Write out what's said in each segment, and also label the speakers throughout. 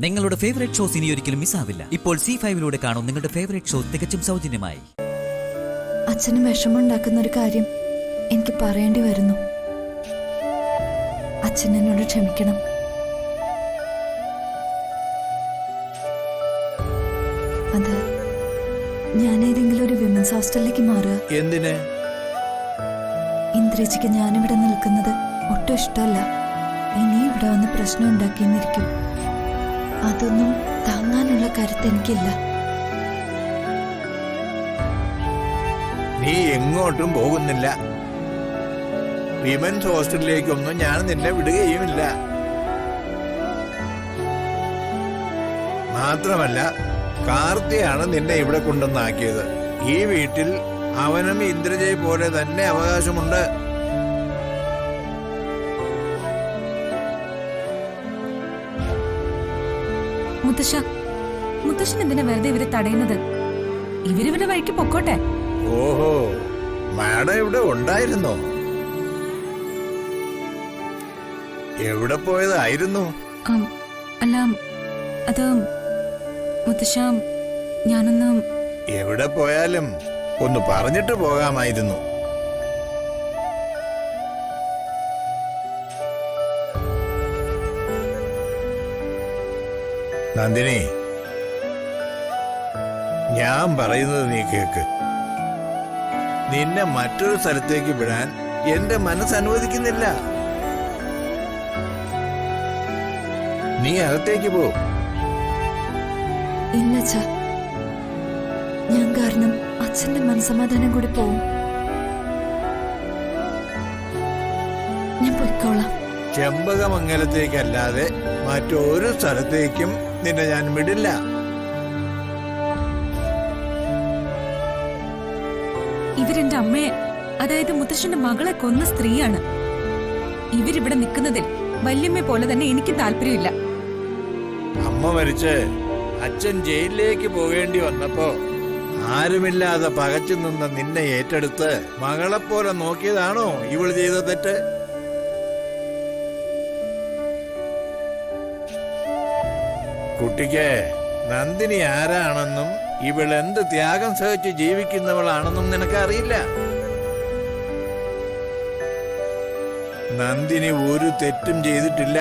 Speaker 1: നിങ്ങളുടെ favourite shows ഇനി ഒരിക്കലും മിസ്സാവില്ല. ഇപ്പോൾ C5 കാണും നിങ്ങളുടെ ഫേവറേറ്റ് ഷോ തികച്ചും സൗജന്യമായി.
Speaker 2: അച്ഛന് വിഷമമുണ്ടാക്കുന്ന ഒരു കാര്യം എനിക്ക് പറയേണ്ടി വരുന്നു. അച്ഛൻ എന്നോട് ക്ഷമിക്കണം. അത് ഞാൻ ഏതെങ്കിലും ഒരു വിമൻസ് ഹോസ്റ്റലിലേക്ക് മാറുക.
Speaker 3: എന്തിന്?
Speaker 2: ഇന്ദ്രജിക്ക് ഞാനിവിടെ നിൽക്കുന്നത് ഒട്ടും ഇഷ്ടമല്ല. ഇനി ഇവിടെ വന്ന് പ്രശ്നം ഉണ്ടാക്കിയെന്നിരിക്കും. അതൊന്നും താങ്ങാനുള്ള കരുത്ത് എനിക്കില്ല.
Speaker 3: നീ എങ്ങോട്ടും പോകുന്നില്ല. വിമൻസ് ഹോസ്റ്റലിലേക്കൊന്നും ഞാൻ നിന്നെ വിടുകയുമില്ല. മാത്രമല്ല, കാർത്തിയാണ് നിന്നെ ഇവിടെ കൊണ്ടുവന്നാക്കിയത്. ഈ വീട്ടിൽ അവനും ഇന്ദ്രജയെ പോലെ തന്നെ അവകാശമുണ്ട്.
Speaker 4: മുത്തശ്ശൻ എന്തിനാ വെറുതെ ഇവരെ തടയുന്നത്? ഇവരിവരുടെ വഴിക്ക് പൊക്കോട്ടെ.
Speaker 3: ഓഹോ, മാഡം ഇവിടെ ഉണ്ടായിരുന്നോ? എവിടെ പോയതായിരുന്നു?
Speaker 4: അല്ല, അത് മുത്തശ്ശ, ഞാനൊന്ന്...
Speaker 3: എവിടെ പോയാലും ഒന്ന് പറഞ്ഞിട്ട് പോകാമായിരുന്നു. നന്ദിനി, ഞാൻ പറയുന്നത് നീ കേക്ക്. നിന്നെ മറ്റൊരു സ്ഥലത്തേക്ക് വിടാൻ എന്റെ മനസ്സ് അനുവദിക്കുന്നില്ല. നീ അകത്തേക്ക് പോ.
Speaker 2: ഇല്ല അച്ഛാ, ഞാൻ കാരണം അച്ഛന്റെ മനസ്സമാധാനം കൂടി പോവും. ഞാൻ പൊയ്ക്കോളാം.
Speaker 3: ചെമ്പകമംഗലത്തേക്കല്ലാതെ മറ്റൊരു സ്ഥലത്തേക്കും നിന്നെ ഞാൻ വിടില്ല.
Speaker 4: ഇവരെന്റെ അമ്മയെ, അതായത് മുത്തശ്ശന്റെ മകളെ കൊന്ന സ്ത്രീയാണ്. ഇവരിവിടെ നിൽക്കുന്നതിൽ വല്യമ്മ പോലെ തന്നെ എനിക്ക് താല്പര്യമില്ല.
Speaker 3: അമ്മ മരിച്ച് അച്ഛൻ ജയിലിലേക്ക് പോകേണ്ടി വന്നപ്പോ ആരുമില്ലാതെ പകച്ചു നിന്ന നിന്നെ ഏറ്റെടുത്ത് മകളെപ്പോലെ നോക്കിയതാണോ ഇവൾ ചെയ്ത തെറ്റ്? കുട്ടിക്ക് നന്ദിനി ആരാണെന്നും ഇവൾ എന്ത് ത്യാഗം സഹിച്ച് ജീവിക്കുന്നവളാണെന്നും നിനക്കറിയില്ല. നന്ദിനി ഒരു തെറ്റും ചെയ്തിട്ടില്ല.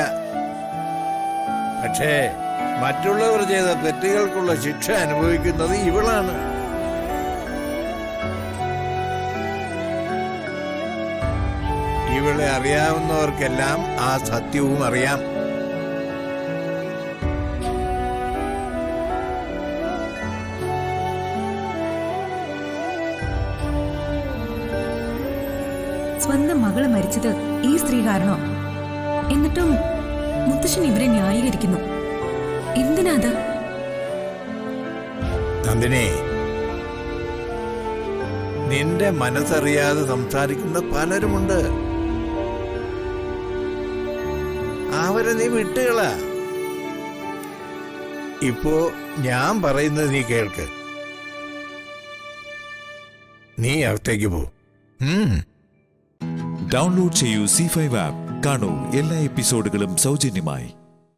Speaker 3: പക്ഷേ മറ്റുള്ളവർ ചെയ്ത തെറ്റുകൾക്കുള്ള ശിക്ഷ അനുഭവിക്കുന്നത് ഇവളാണ്. ഇവളെ അറിയാവുന്നവർക്കെല്ലാം ആ സത്യവും അറിയാം.
Speaker 4: സ്വന്തം മകള് മരിച്ചത് ഈ സ്ത്രീ കാരണോ? എന്നിട്ടും മുത്തശ്ശൻ ഇവരെ ന്യായീകരിക്കുന്നു. എന്തിനാത്?
Speaker 3: നന്ദിനി, നിന്റെ മനസ്സറിയാതെ സംസാരിക്കുന്ന പലരുമുണ്ട്. അവരെ നീ വിട്ടുകള. ഇപ്പോ ഞാൻ പറയുന്നത് നീ കേൾക്ക്. നീ അകത്തേക്ക് പോ.
Speaker 5: ഡൗൺലോഡ് ചെയ്യൂ C5 ആപ്പ്. കാണൂ എല്ലാ എപ്പിസോഡുകളും സൗജന്യമായി.